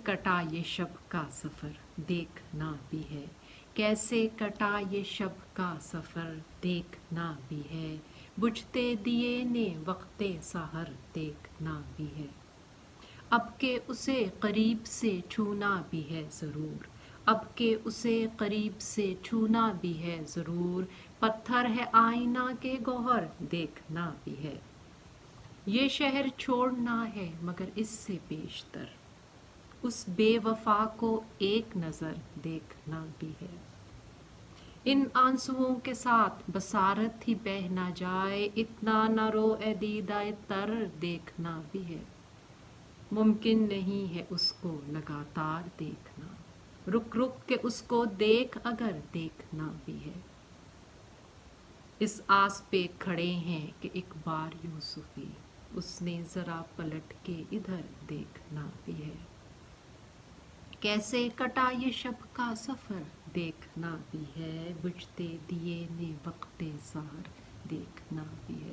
کٹا یہ شب کا سفر دیکھنا بھی ہے، کیسے کٹا یہ شب کا سفر دیکھنا بھی ہے، بجھتے دیے نے وقت سحر دیکھنا بھی ہے، اب کہ اسے قریب سے چھونا بھی ہے ضرور، اب کہ اسے قریب سے چھونا بھی ہے ضرور، پتھر ہے آئینہ کے گوہر دیکھنا بھی ہے، یہ شہر چھوڑنا ہے مگر اس سے بیشتر، اس بے وفا کو ایک نظر دیکھنا بھی ہے، ان آنسوؤں کے ساتھ بصارت ہی بہہ نہ جائے، اتنا نہ رو اے دیدہ تر دیکھنا بھی ہے، ممکن نہیں ہے اس کو لگاتار دیکھنا، رک رک کے اس کو دیکھ اگر دیکھنا بھی ہے، اس آس پہ کھڑے ہیں کہ ایک بار یوسفی، اس نے ذرا پلٹ کے ادھر دیکھنا بھی ہے، کیسے کٹا یہ شب کا سفر دیکھنا بھی ہے، بجھتے دیے نے وقت سحر دیکھنا بھی ہے۔